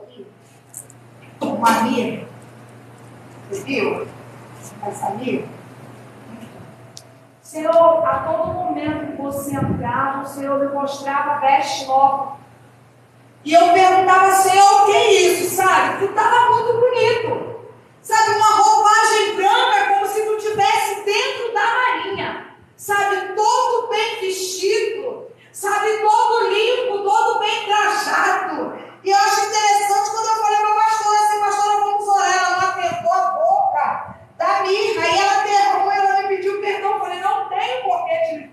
aqui uma amiga, você viu? Essa amiga. Senhor, a todo momento que você entrava, o Senhor me mostrava veste nova. E eu perguntava, Senhor, o que é isso, sabe? Tu estava muito bonito. Sabe, uma roupagem branca, como se tu estivesse dentro da marinha. Sabe, todo bem vestido. Sabe, todo limpo, todo bem trajado. E eu acho interessante quando eu falei para a pastora, assim, pastora, vamos orar, ela não apertou a boca da Mirra. Aí ela derrubou, ela me pediu perdão. Eu falei, não tenho porquê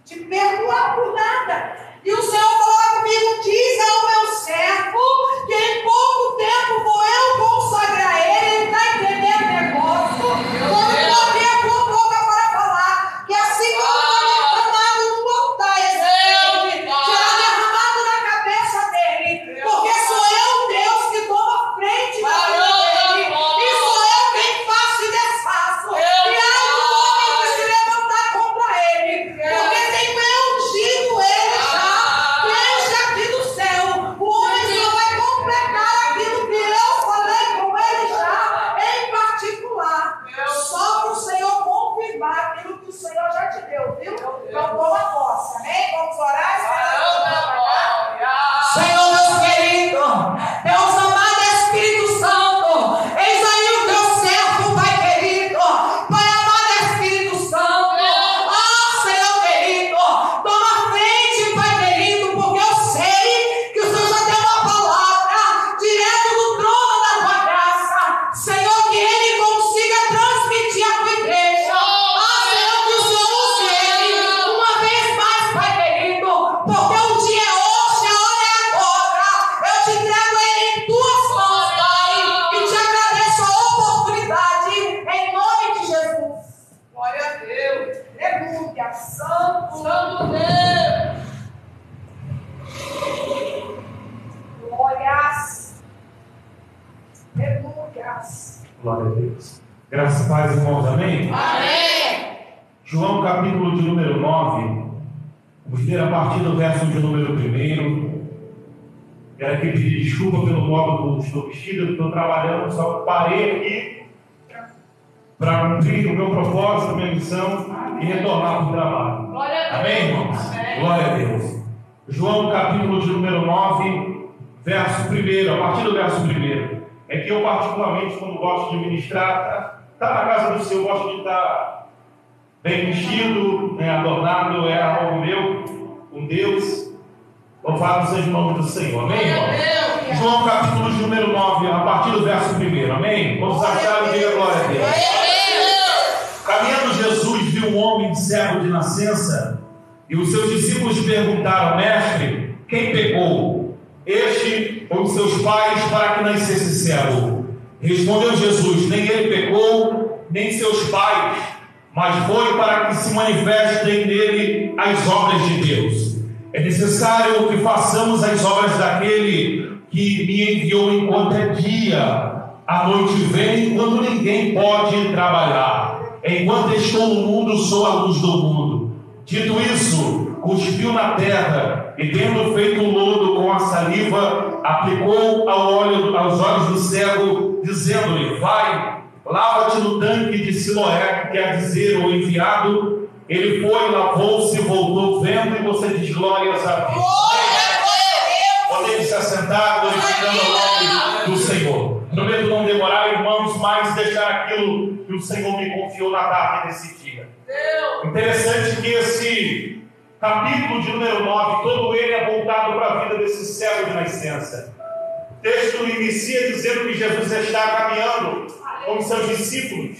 te perdoar por nada. E o Senhor falou comigo, diz ao meu servo que em pouco tempo vou eu consagrar ele. Ele está entendendo o negócio. Quando eu abrir a tua boca para falar, que assim como foi derramado no altar, será derramado na cabeça dele. Porque sou eu, Deus, que toma frente da vida dele. E sou eu quem faço e desfaço. E há um homem que se levantar contra ele. Porque tenho eu ungido ele já. Desde aqui do céu. O homem só vai completar aquilo que eu falei com ele já em particular. Só para o Senhor confirmar aquilo que o Senhor já te deu, viu? Então toma posse, amém? Vamos orar? Senhor, meu querido, Deus amado Espírito Santo, eis aí o teu servo, Pai querido, Pai amado Espírito Santo, Senhor querido, toma frente, Pai querido, porque eu sei que o Senhor já tem uma palavra direto do trono da tua graça, Senhor, que ele consiga transmitir a tua igreja, Senhor, que o Senhor use ele uma vez mais, Pai querido, porque o dia é hoje, a hora é agora. Eu te entrego ele em tuas mãos, Pai, e te agradeço a oportunidade, em nome de Jesus. Glória a Deus. Aleluia, Santo Deus. Glórias. Aleluias. Glória a Deus. Graças e paz, irmãos. Amém? Amém. João, capítulo de número 9. Vamos ler a partir do verso de número 1. Quero aqui pedir desculpa pelo modo como estou vestido, estou trabalhando, só parei aqui para cumprir o meu propósito, a minha missão e retornar para o trabalho. Glória a Deus. Amém, irmãos? Amém. Glória a Deus. João, capítulo de número 9, verso 1, a partir do verso 1. É que eu, particularmente, quando gosto de ministrar, tá na casa do Senhor, gosto de estar bem vestido, adornado, é algo meu, com Deus. Louvado seja o nome do Senhor. Amém, irmão? João, capítulo de número 9, a partir do verso 1. Amém? Quando acharam, diga glória a Deus. Caminhando Jesus viu um homem cego de nascença, e os seus discípulos perguntaram, mestre, quem pecou? Este ou os seus pais para que nascesse cego? Respondeu Jesus, nem ele pecou, nem seus pais, mas foi para que se manifestem nele as obras de Deus. É necessário que façamos as obras daquele que me enviou enquanto é dia. A noite vem quando ninguém pode trabalhar. Enquanto estou no mundo, sou a luz do mundo. Dito isso, cuspiu na terra e, tendo feito um lodo com a saliva, aplicou aos olhos do cego, dizendo-lhe, vai, lava-te no tanque de Siloé, que quer dizer o enviado. Ele foi, lavou-se, voltou vendo, e você diz glórias a Deus. Podemos se assentar, glorificando o nome do Senhor. Prometo não demorar, irmãos, mas deixar aquilo que o Senhor me confiou na tarde desse dia. Interessante que esse capítulo de número 9, todo ele é voltado para a vida desse cego de nascença. O texto inicia dizendo que Jesus está caminhando com os seus discípulos,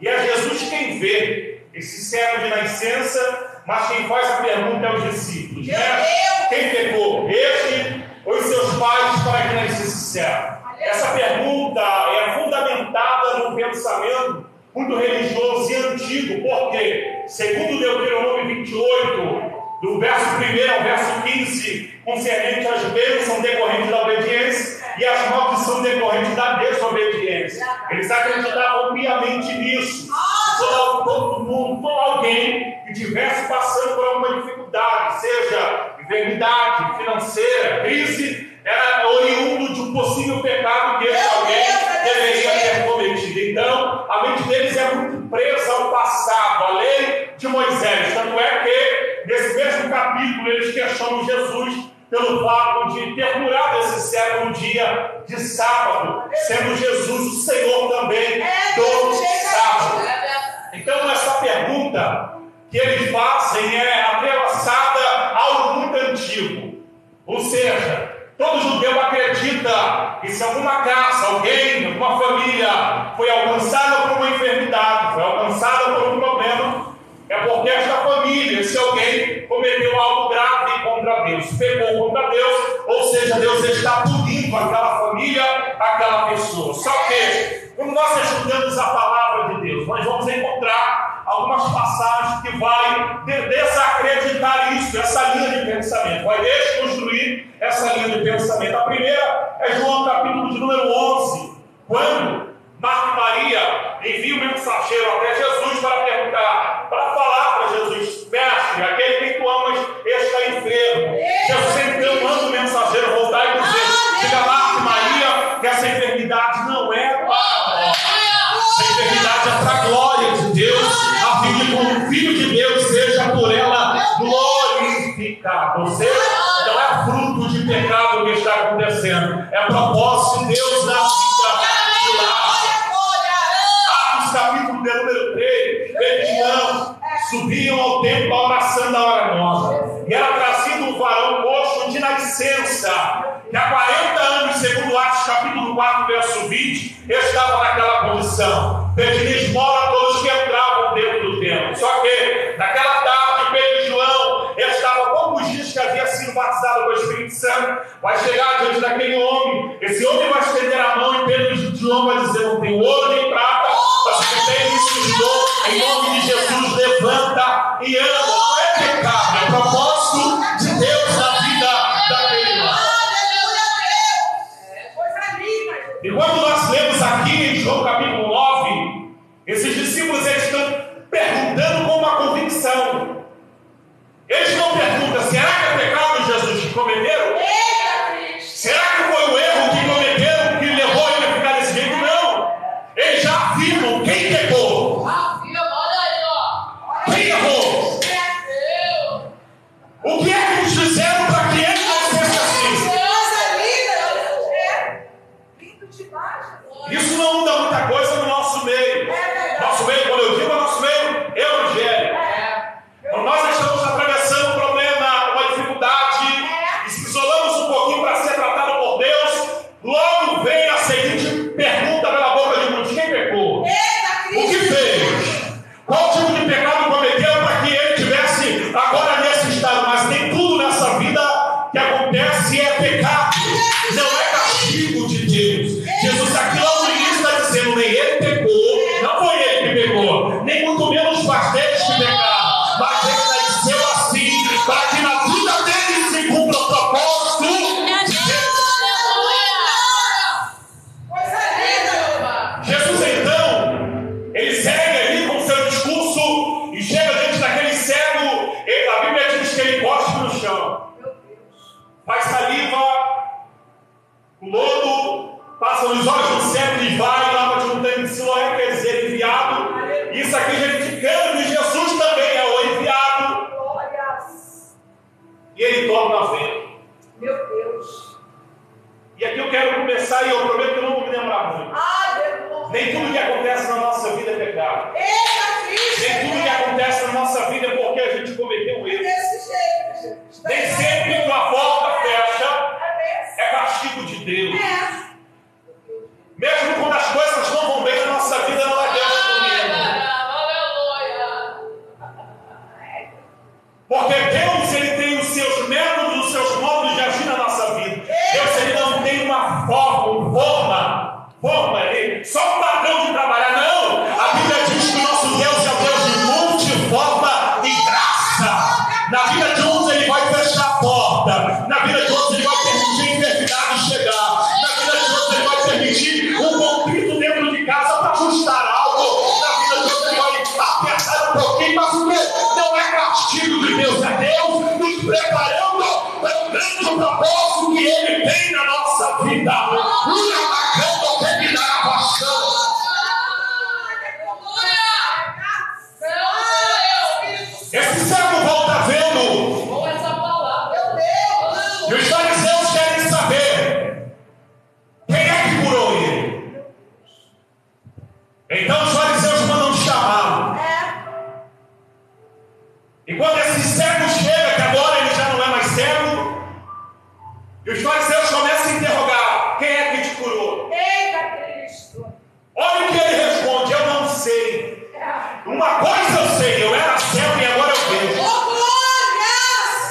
e é Jesus quem vê esse cego de nascença, mas quem faz a pergunta é os discípulos, né? Quem pecou? Este ou os seus pais para que nascesse cego? Essa pergunta é fundamentada num pensamento muito religioso e antigo, porque, segundo Deuteronômio 28, do verso 1 ao verso 15, concernente às bênçãos decorrentes da obediência e às maldições decorrentes da desobediência. Eles acreditavam piamente nisso. Todo mundo, todo alguém que estivesse passando por alguma dificuldade, seja enfermidade financeira, crise, era oriundo de um possível pecado que alguém deveria ter cometido. Então, a mente deles é muito presa ao passado, à lei de Moisés. Tanto é que, nesse mesmo capítulo, eles questionam Jesus pelo fato de ter curado esse cego no dia de sábado, sendo Jesus o Senhor também do sábado. Então, essa pergunta que eles fazem é atrelaçada a algo muito antigo. Ou seja, todo judeu acredita que se alguma casa, alguém, alguma família foi alcançada por uma enfermidade, foi alcançada por um problema, é porque esta família, esse alguém, cometeu algo grave contra Deus, pecou contra Deus, ou seja, Deus está punindo aquela família, aquela pessoa. Só que, quando nós estudamos a palavra de Deus, nós vamos encontrar algumas passagens que vai desacreditar isso, essa linha de pensamento, vai desconstruir essa linha de pensamento. A primeira é João capítulo de número 11, quando Marta e Maria enviam o mensageiro até Jesus para perguntar, para falar para Jesus: mestre, aquele que tu amas está enfermo. Jesus então manda o mensageiro voltar e dizer: diga a Marta e Maria que essa enfermidade não é para nós. Essa enfermidade é para a glória de Deus, a fim de que o Filho de Deus seja por ela glorificado. Ou seja, não é fruto de pecado que está acontecendo, é propósito de Deus na vida de lá. Atos capítulo de número 3, eles não subiam ao templo a oração da hora nova, e era trazido um varão coxo de nascença, que há 40 anos, segundo Atos capítulo 4, verso 20, estava naquela condição, pedindo esmola a todos que entravam dentro do templo. Só que, naquela tarde, Pedro e João estava poucos dias que havia sido batizado com o Espírito Santo, vai chegar diante daquele homem, esse homem vai estender a mão e Pedro e João vai dizer: não tem ouro nem prata, mas o que tem isso te dou, em nome de Jesus, levanta e anda. Não é pecado, é propósito de Deus na vida daquele homem. E quando nós lemos aqui em João capítulo 9, esses discípulos eles estão perguntando com uma convicção. Eles não perguntam: será que é pecado Jesus que cometeram? Será que foi o erro que cometeram que levou ele a ficar desse jeito? Não. Eles já afirmam quem pecou. Quem errou? O que é que eles fizeram para que ele não fosse assim? Isso não muda muita coisa no nosso meio. Nosso meio, quando eu digo nosso meio, evangélico. Quando nós estamos atravessando um problema, uma dificuldade, e se isolamos um pouquinho para ser tratado por Deus, logo vem a seguinte pergunta pela boca de muitos: quem pecou? O que fez? Qual tipo de pecado cometeu para que ele tivesse agora nesse estado? Mas nem tudo nessa vida que acontece é pecado, não é castigo de Deus. Jesus aqui logo no início está dizendo: nem ele pecou, não foi ele que pecou, nem muito menos os pastores que pecaram, mas ele nasceu assim, para que na vida dele se cumpra o propósito de Deus. Jesus então, ele segue ali com seu discurso e chega diante daquele cego, a Bíblia diz que ele cospe no chão, faz saliva, o lodo, passa nos olhos do cego e vai lá para um tanque de Siloé, quer dizer, enviado. Isso aqui identificando que Jesus também é o enviado. E ele torna a ver. Meu Deus. E aqui eu quero começar, e eu prometo que eu não vou me lembrar muito. Nem tudo que acontece na nossa vida é pecado. Nem tudo que acontece na nossa vida é porque a gente cometeu um erro. Nem sempre que uma porta fecha é castigo de Deus. Mesmo quando as coisas não vão bem na nossa vida, não é Deus comigo. Porque Deus, ele tem os seus métodos, os seus modos de agir na nossa vida. Deus, ele não tem uma forma, ele só um padrão de trabalhar. Não! A Bíblia diz que o nosso Deus é o Deus de multiforma e graça. Na vida de uns ele vai fechar a porta, na vida de outros ele vai permitir a enfermidade chegar, na vida de outros ele vai permitir um conflito dentro de casa para ajustar algo, na vida de outros ele vai apertar um pouquinho, mas não é castigo de Deus, é Deus nos preparando propósito que Ele tem na nossa vida. Esse cego volta vendo. Boa essa palavra. Meu Deus. E os fariseus querem saber quem é que curou ele. Então os fariseus mandam chamá-lo. E quando esse cego chega, que agora ele já não é mais cego, e os fariseus começam a interrogar: quem é que te curou? Eita Cristo. Olha o que ele responde: eu não sei. Uma coisa eu sei, eu era cego e agora eu vejo. Oh, glórias!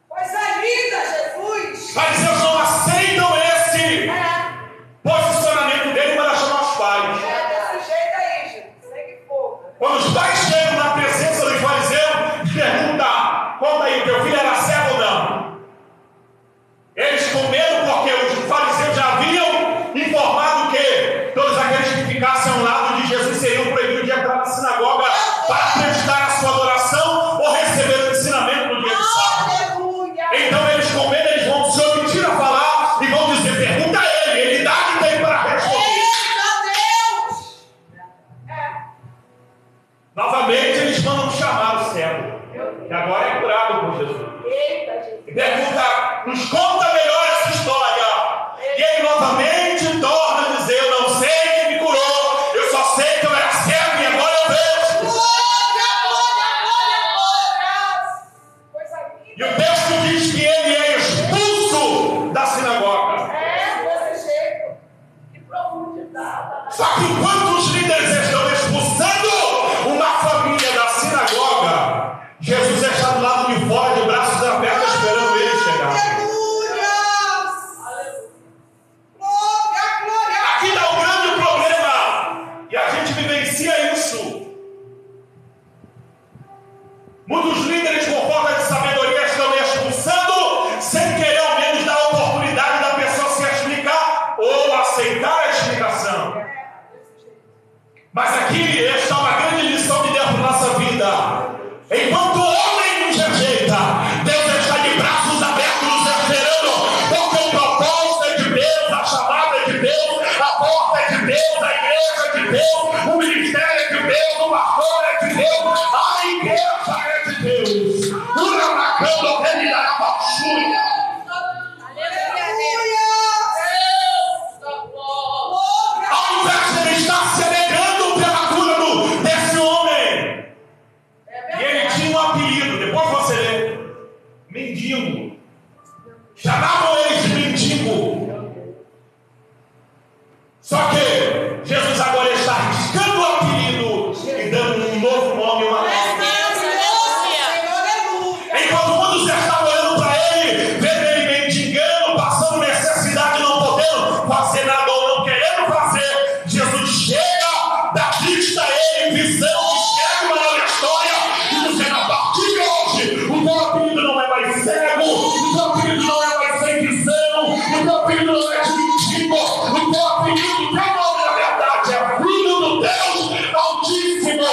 Coisa linda, Jesus. Os fariseus não aceitam esse posicionamento dele para chamar os pais. Desse jeito aí, gente. Segue fogo. Quando os pais chegam na presença dos fariseus, perguntam: conta aí, teu filho era cego ou não? Eles com medo, porque os fariseus já haviam informado que todos aqueles que ficassem ao lado de Jesus seriam proibidos de entrar na sinagoga para prestar a sua adoração ou receber o ensinamento no dia de sábado. Aleluia. Então eles com medo, eles vão se omitir a falar e vão dizer: pergunta a ele idade tem para responder. Eita Deus. Novamente eles mandam chamar o cego, que agora é curado por Jesus. Eita, Jesus. E pergunta: nos conta melhor essa história. E ele novamente torna a dizer: eu não sei quem me curou, eu só sei que eu era cego e agora eu vejo. Glória, glória, glória. Coisa E o linda. texto diz que ele é expulso da sinagoga. Desse jeito. Que profundidade. Só que enquanto os líderes estão expulsando uma família da sinagoga, Jesus está do lado de fora, de braços abertos, esperando ele chegar. Aleluia. Glória, glória. Aqui dá um grande problema, e a gente vivencia isso. Muitos líderes com falta de sabedoria estão expulsando, sem querer ao menos dar a oportunidade da pessoa se explicar ou aceitar a explicação. Mas aqui está uma grande lição de Deus para a nossa vida. Enquanto o homem nos rejeita, Deus está de braços abertos esperando, porque o propósito é de Deus, a chamada é de Deus, a porta é de Deus, a igreja é de Deus, o ministério é de Deus, o pastor é de Deus, a igreja é de Deus. Urabacando, ele dá a baixura. Ao invés de ele estar se alegrando pela cura desse homem, e ele tinha um apelido, depois você lê: mendigo. Chamavam ele de mendigo. Só que Jesus agora está riscando o apelido e dando um novo nome, uma nova. Enquanto muitos estavam olhando para ele, vendo ele mendigando, passando necessidade, não podendo fazer nada ou não querendo fazer, Jesus chega, dá vista a ele, visão, escreve uma nova história e dizendo: a partir de hoje, o teu apelido não é mais cego, o teu apelido não é mais sem visão, o teu apelido não é de mendigo, o teu apelido, teu nome na verdade é Filho do Deus Altíssimo.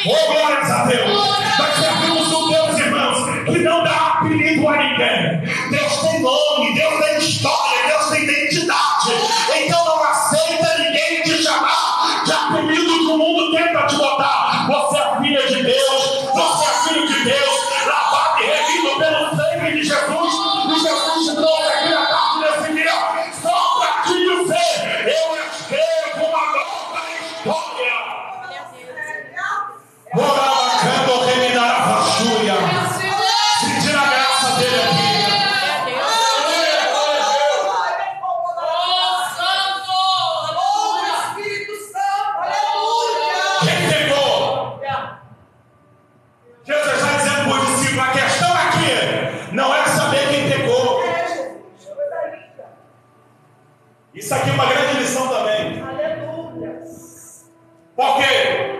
Oh, glórias a Deus! Nós servimos um Deus, irmãos, que não dá apelido a ninguém. Deus tem nome, Deus tem história, Deus tem identidade. Então não aceita ninguém te chamar de apelido que o mundo tenta te botar. Você é filha de Deus, você é filho de Deus, lavado e remido pelo sangue de Jesus. E Jesus te trouxe aqui na tarde desse dia só para te dizer: eu escrevo uma nova história. Orabacando, remidar a fachúria. Sentir a graça dele aqui. Espírito Santo. Aleluia. Quem pegou? Jesus está dizendo para o discípulo: a questão aqui não é saber quem pegou. Coisa linda. Isso aqui é uma grande lição também. Aleluia. Porque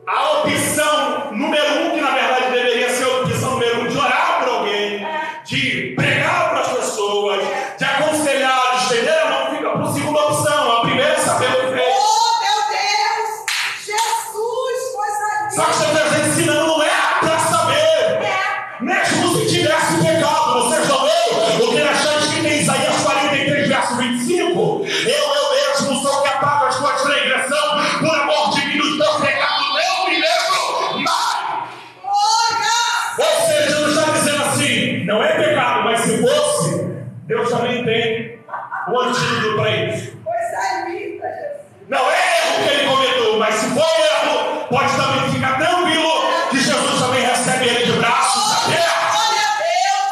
a opção número 1, que na verdade deveria ser a opção número 1, de orar por alguém, de pregar para as pessoas, de aconselhar, de estender a mão, fica por segunda opção. A primeira é saber o que fez. Oh, meu Deus. Jesus, coisa linda. Só que você está ensinando, não é para saber. Mesmo se tivesse o antídoto para isso. Coisa linda, Jesus. Não é erro que ele cometeu, mas se for erro, pode também ficar tranquilo que Jesus também recebe ele de braços abertos. Glória a Deus.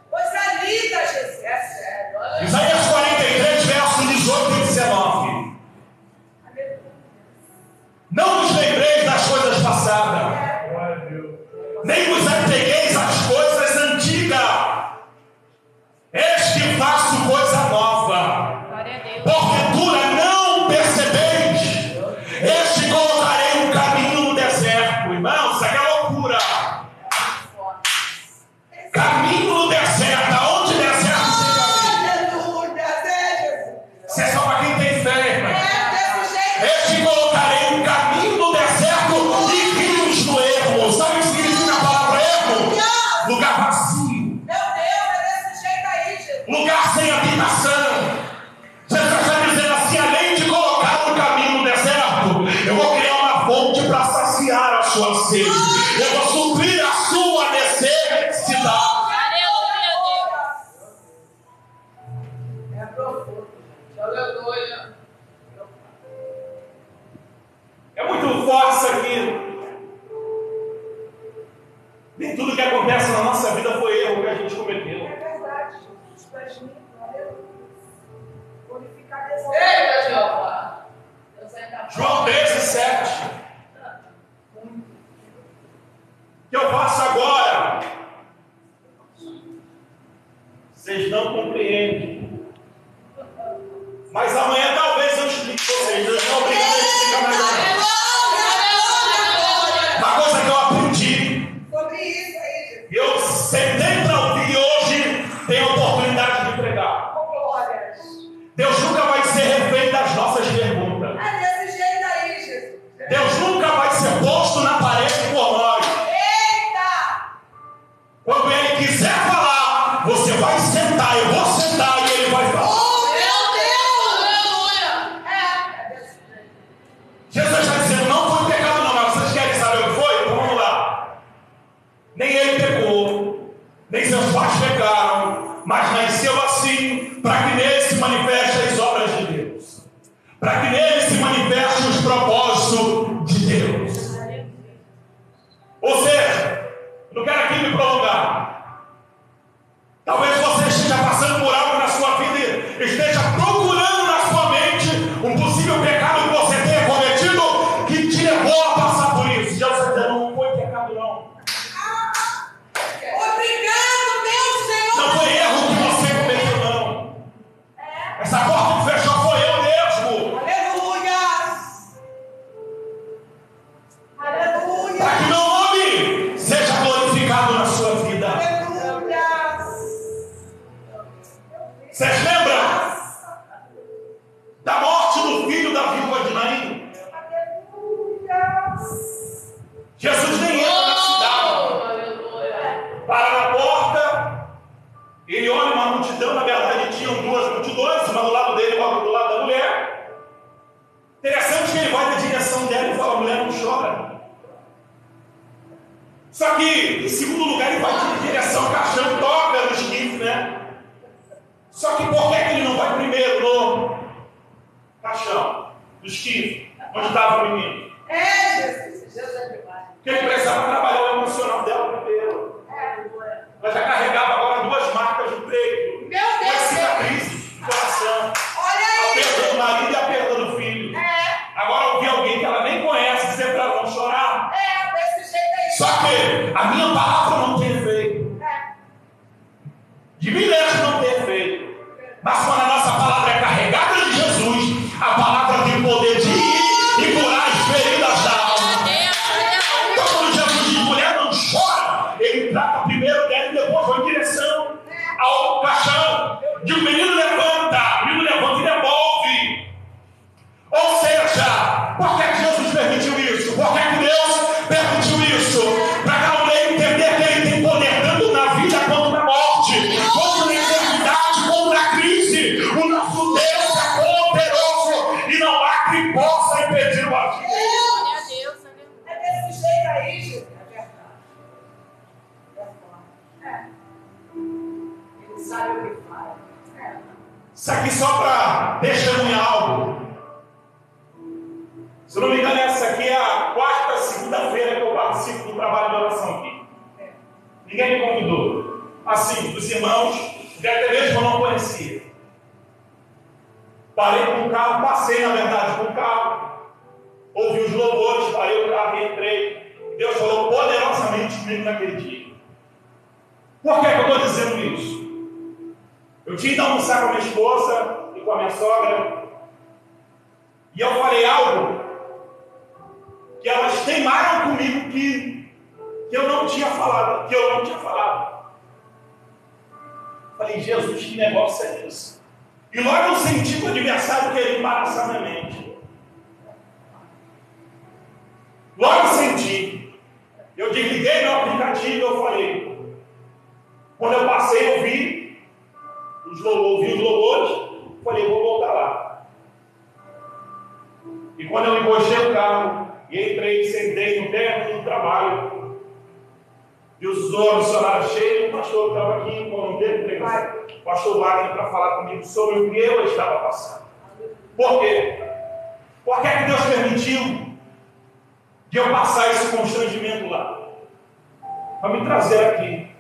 Coisa linda, Jesus. É sério. Isaías 43, versos 18 e 19. Não vos lembreis das coisas passadas, nem vos apegueis às coisas antigas. Eis que faço coisa nova. Porventura não percebeis? Eis que colocarei um caminho no deserto. Irmão, isso aqui é loucura. Caminho no deserto. Aonde deserto tem caminho? Isso é só para quem tem fé, irmão. Eis que colocarei um caminho no deserto e rios no ermo. Sabe o que significa a palavra ermo? Lugar vazio. Lugar sem habitação. Jesus está dizendo assim: além de colocar um caminho no deserto, eu vou criar uma fonte para saciar a sua sede. Eu vou suprir a sua necessidade. É profundo. Aleluia. É muito forte isso aqui. Nem tudo que acontece na nossa vida foi erro que a gente cometeu. É verdade. Glorificar Deus. Eita, Jeová. João 13, 7. O que eu faço agora? Vocês não compreendem. Mas amanhã talvez eu explique vocês. Eu não obrigado a explicar mais nada. Uma coisa que eu aprendi. Sobre isso aí, E eu sentei para ouvir e hoje tenho a oportunidade de pregar. glórias. Deus nunca vai ser refém das nossas perguntas. É desse jeito aí, Jesus. Deus nunca vai ser posto na parede por nós. Eita! Quando Ele quiser falar, você vai sentar, eu vou sentar e Ele vai falar. Oh, meu Deus! Aleluia. É desse jeito. Jesus está dizendo: não foi pecado não, mas vocês querem saber o que foi? Então vamos lá. Nem ele pecou, nem seus pais pecaram, mas nasceu assim, para que nele se manifestem as obras de Deus, para que nele se manifestem os propósitos de Deus. Ou seja, não quero aqui me prolongar. Talvez você esteja passando por algo na sua vida e esteja procurando na sua mente um possível pecado que você tenha cometido que te levou a passar por isso. Jesus está dizendo: não foi pecado não. Obrigado, meu Senhor. Não foi erro que você cometeu não. Essa porta que fechou foi eu mesmo. Aleluia. Aleluia. Para que meu nome seja glorificado na sua vida. Aleluia. Vocês lembram da morte do filho da viúva de Naim? Aleluia. Jesus nem entra na cidade. Aleluia. Para na porta, ele olha uma multidão. Na verdade tinham duas multidões, uma do lado dele e outra do lado da mulher. Interessante que ele vai na direção dela e fala: mulher, não chora. Só que, em segundo lugar, ele vai em direção ao caixão, toca no esquife, né? Só que por que ele não vai primeiro no caixão, no esquife, onde estava o menino? É, Jesus. Jesus é demais. Porque ele precisava trabalhar o emocional dela primeiro. Ela já carregava agora duas marcas no peito, Meu duas Deus. cicatrizes no coração, Olha a aí. perda do marido e a perda do filho. É. Agora ouvir alguém que ela nem conhece dizer para ela não chorar. É, desse jeito aí. Só que a minha palavra não tem efeito. É. De milhares não tem efeito. Mas quando a nossa palavra é carregada de Jesus, a palavra tem poder de ir e curar as feridas da alma. Então quando Jesus diz: mulher, não chora, ele trata primeiro dela e depois vai em direção ao caixão. Diz: o menino levanta, o menino levanta e devolve. Ou seja, por que Jesus permitiu isso? Por que Deus permitiu isso? Para que a mulher entender que ele tem poder tanto na vida quanto na morte, quanto na enfermidade, quanto na crise. O nosso Deus é poderoso e não há quem possa impedir o agir. É desse jeito aí, Jesus. É verdade. É forte. É. Ele sabe o que faz. É. Isso aqui só para testemunhar algo. Se eu não me engano, essa aqui é a quarta segunda-feira que eu participo do trabalho de oração aqui. Ninguém me convidou. Assim, dos irmãos, que até mesmo eu não conhecia. Parei com o carro, passei na verdade com o carro, ouvi os louvores, parei o carro e entrei. Deus falou poderosamente comigo naquele dia. Por que eu estou dizendo isso? Eu tinha ido almoçar com a minha esposa e com a minha sogra, e eu falei algo que elas teimaram comigo que eu não tinha falado, Falei, Jesus, que negócio é esse? E logo eu senti que o adversário queria embaraçar minha mente. Logo eu senti. Eu desliguei meu aplicativo e eu falei. Quando eu passei, eu ouvi os louvores, falei, vou voltar lá. E quando eu encostei o carro e entrei, sentei no teto do trabalho, e os missionários cheios, o pastor que estava aqui, quando teve pregação, o pastor Wagner, para falar comigo sobre o que eu estava passando. Por quê? Por que Deus permitiu que eu passar esse constrangimento lá? Para me trazer aqui,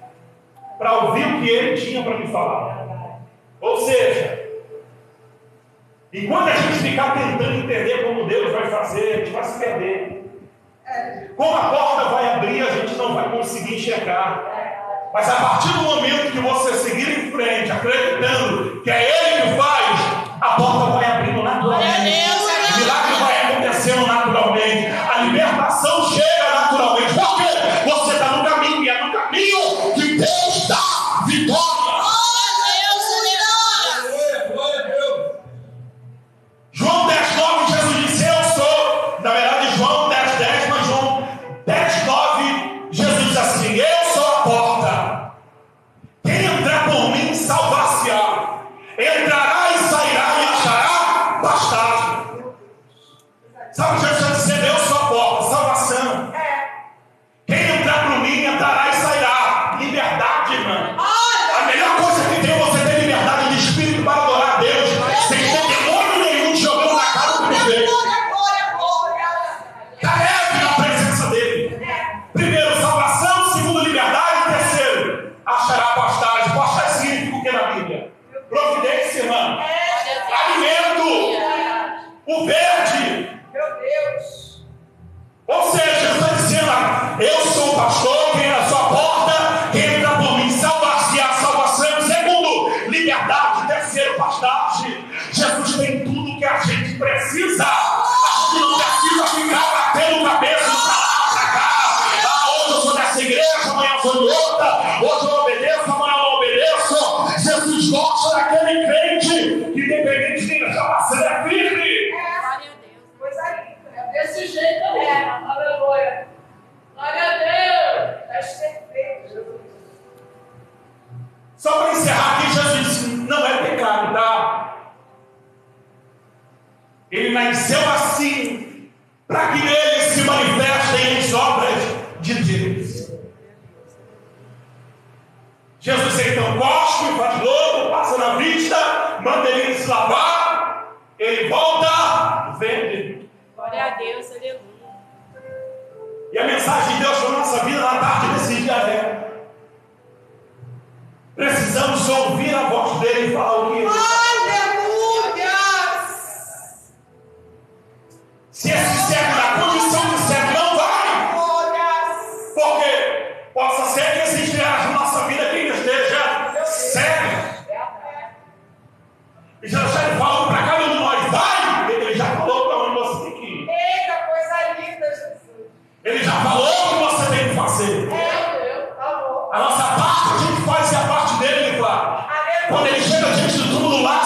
para ouvir o que ele tinha para me falar. Ou seja, enquanto a gente ficar tentando entender como Deus vai fazer, a gente vai se perder. Como a porta vai abrir, a gente não vai conseguir enxergar. Mas a partir do momento que você seguir em frente, acreditando que é Ele que faz, a porta vai abrindo naturalmente. O milagre vai acontecendo naturalmente. A libertação chega naturalmente. Por quê? Você está no caminho, e é no caminho que Deus dá vitória. João 10:9, Jesus disse, eu sou. Na verdade, João 10:10, mas João 10:9, Jesus diz assim, eu sou a porta. Quem entrar por mim, salvar-se-á. Entrará e sairá e achará pastagem. Sabe o que Jesus está dizendo? Eu sou a porta, salvação. Quem entrar por mim, entrará e sairá. Liberdade, irmão. A melhor coisa que tem é você ter liberdade de espírito para adorar a Deus, sem ter demônio nenhum jogando na cara do que fez. Está leve na presença dele. Primeiro, salvação. Segundo, liberdade. Terceiro, achará pastagem. Pastagem significa o que na Bíblia? Providência, irmão. Alimento. O verde. Meu Deus. Ou seja, Jesus está dizendo, eu sou o pastor, quem é a sua porta, quem entra por mim, salvar-se-á, salvação. Segundo, liberdade. Terceiro, pastagem. Jesus tem tudo que a gente precisa. A gente não precisa ficar batendo cabeça pra lá, pra cá. Hoje eu sou dessa igreja, amanhã eu sou de outra. Hoje eu obedeço, amanhã eu não obedeço. Jesus gosta daquele crente que, independente de quem está passando, é firme. Coisa linda. É desse jeito mesmo. Aleluia. Glória a Deus. Está perfeito, Jesus. Só para encerrar aqui, Jesus disse, não é pecado, tá? Ele nasceu assim, para que nele se manifestem as obras de Deus. Jesus então cospe, faz lodo, passa na vista, manda ele se lavar, ele volta, vende. Glória a Deus, aleluia. E a mensagem de Deus para a nossa vida na tarde desse dia é: precisamos ouvir a voz dele e falar o que ele Aleluia! Se esse cego na condição de cego não vai, porque possa ser que existe na nossa vida quem esteja cego. E já falou para cada um de nós, vai! Ele já falou para onde você tem que ir. Eita, coisa linda, Jesus. Ele já falou o que você tem que fazer. A nossa parte a gente faz e a parte dele ele faz. Quando ele chega diante do túmulo lá,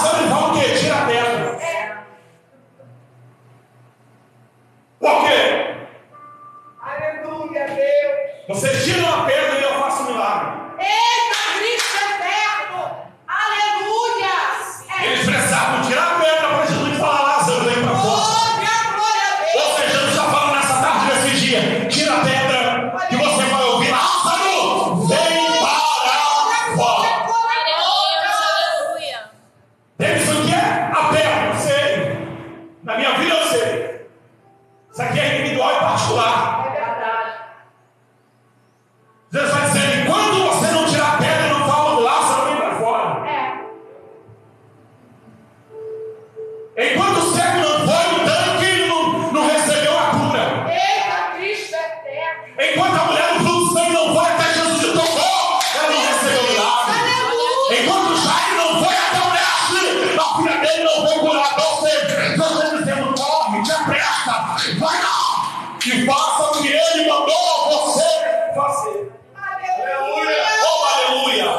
Enquanto Jairo não foi até o mestre, a filha dele não foi curada. Ou seja, Deus está dizendo: corre, te apressa, vai lá e faça o que ele mandou você fazer. Aleluia! Oh, aleluia!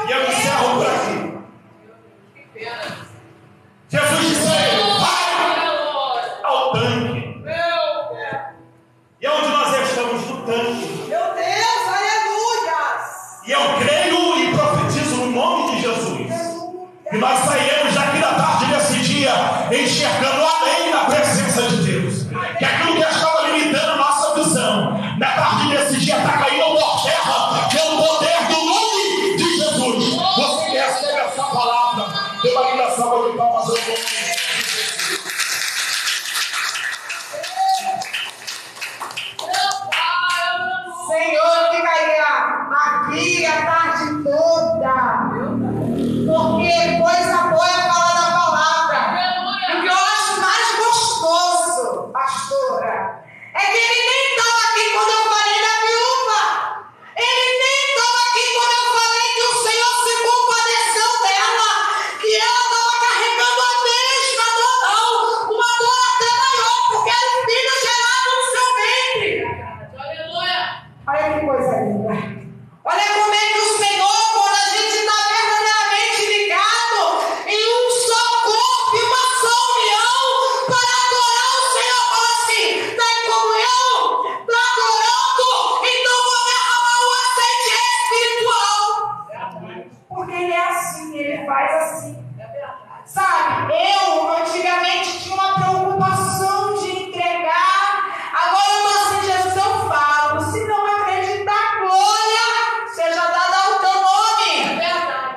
E eu encerro por aqui. Jesus disse a ele: vai ao tanque. E onde nós estamos? No tanque. Meu Deus, aleluia! E eu creio e profetizo no nome de Jesus que nós sairemos daqui da tarde desse dia enxergando além da presença de Deus. Que aquilo que estava limitando a nossa visão, na tarde desse dia está caindo por terra pelo poder do nome de Jesus. Você que recebe essa palavra, dê uma linda salva de palmas ao nome. Senhor, fica aqui a tarde toda, porque coisa boa é falar da palavra. O que eu acho mais gostoso, pastora, é que ele nem estava aqui quando eu falei da viúva. Ele nem estava aqui quando eu falei que o Senhor se compadeceu dela, que ela estava carregando a mesma dor, não, uma dor até maior, porque era um filho gerado no seu ventre. Olha que coisa linda. Olha como é que o Senhor, quando a gente está verdadeiramente ligado em um só corpo e uma só união para adorar o Senhor, fala assim: está em comunhão, está adorando, então vou derramar o azeite espiritual. Porque ele é assim, ele faz assim. Sabe, eu antigamente tinha uma preocupação de entregar. Agora eu estou assim: Jesus, eu falo, se não acreditar, glória seja dada ao teu nome.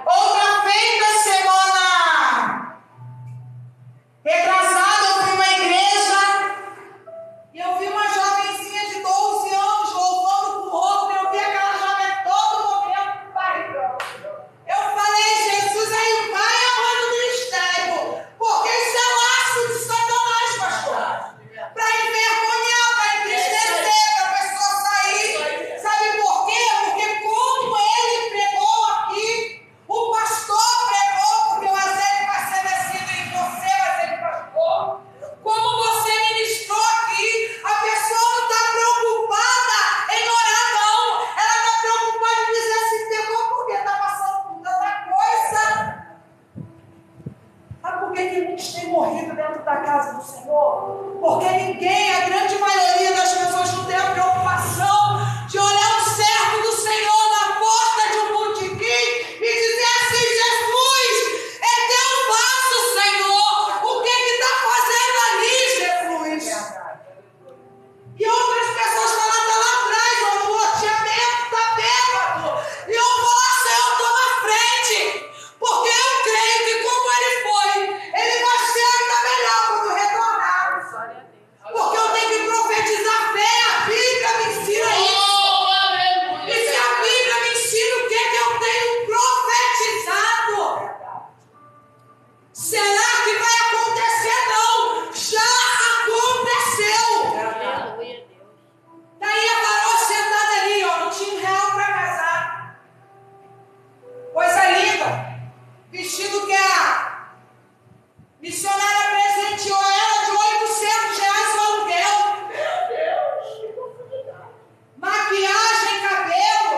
Outra feita, semana retrasada, eu fui em uma igreja e eu vi uma jovenzinha de 12 anos louvando com roupa. Eu vi aquela jovem todo momento barrigando. Eu falei: Jesus, aí vai amando o ministério, porque isso é laço de Satanás, pastor. Para envergonhar, para entristecer, para a pessoa sair. Sabe por quê? Porque como ele pregou aqui, o pastor pregou, porque o azeite vai ser descido em você, vai ser pastor. Como você ministrou aqui, a pessoa não está preocupada em orar, não. Ela está preocupada em dizer: se pegou porque está passando por tanta coisa. Sabe por que muitos têm morrido dentro da casa do Senhor? Porque ninguém, a grande maioria das pessoas, não tem a preocupação de olhar o servo do Senhor na porta de um botequim e dizer assim: Jesus, é teu vaso, Senhor. O que está fazendo ali, Jesus? E outras pessoas estão lá atrás, no loteamento, está bêbado. E eu vou lá: Senhor, eu estou na frente. Porque eu creio que como ele foi, ele vai ser ainda melhor quando retornar. Porque eu tenho que profetizar fé. A Bíblia me ensina isso. E se a Bíblia me ensina o que eu tenho profetizado, será que vai acontecer? Não. Já aconteceu. Daí a Carol sentada ali, ó, não tinha R$1 para casar. Coisa linda. Vestido que a missionária presenteou ela de R$800 o aluguel. Meu Deus! Maquiagem, cabelo.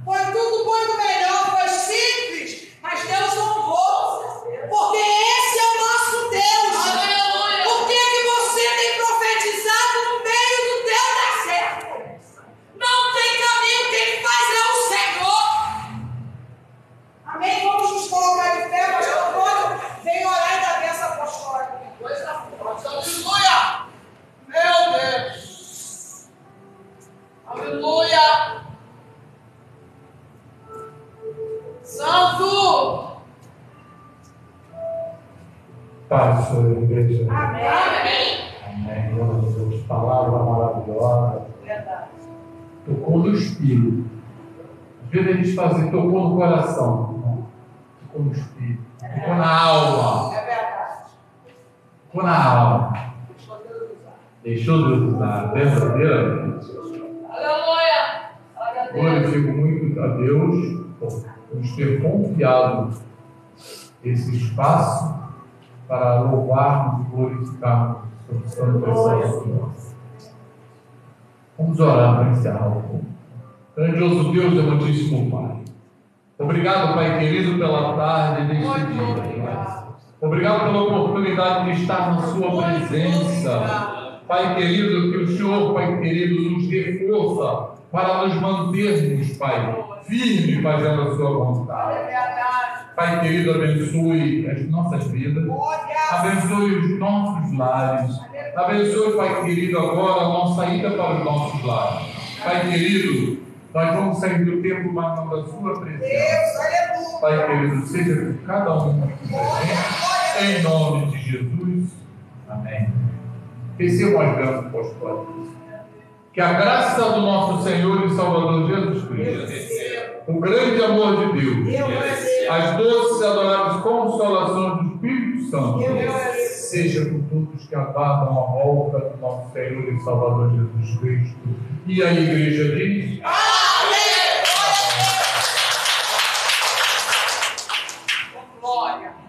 Foi tudo muito melhor, foi simples, mas Deus honrou. Porque esse é o nosso Deus. O que você tem profetizado no meio do teu deserto? Não tem caminho, quem faz é o Senhor. Amém? Vamos nos colocar de pé, pastor Antônio. Vem orar e dar bênção apostólica. Aleluia! Meu Deus! Aleluia! Santo! Paz sobre a igreja. Amém. Amém. Glória a Deus. Palavra maravilhosa. Verdade. Tocou no espírito. Às vezes a gente fala assim: tocou no coração. Não. Tocou no espírito. Tocou na alma. É verdade. Tocou na alma. Deixou Deus usar. Verdadeiramente. Aleluia! Glorifico muito a Deus por nos ter confiado esse espaço para louvarmos e glorificarmos o Santo Senhor. Vamos orar para encerrar o culto. Grandioso Deus, amantíssimo Pai. Obrigado, Pai querido, pela tarde deste dia. Obrigado pela oportunidade de estar na Sua presença. Pai querido, que o Senhor, Pai querido, nos dê força para nos mantermos, Pai, firmes fazendo a Sua vontade. Pai querido, abençoe as nossas vidas, abençoe os nossos lares, abençoe, Pai querido, agora a nossa ida para os nossos lares. Pai querido, nós vamos sair do tempo, mas não da Sua presença. Pai querido, seja por cada um aqui presente, em nome de Jesus. Amém. Recebam as bênçãos apostólicas. Que a graça do nosso Senhor e Salvador Jesus Cristo, o grande amor de Deus, as doces e adoráveis consolações do Espírito Santo, seja por todos que aguardam a volta do nosso Senhor e Salvador Jesus Cristo. E a igreja diz: Glória.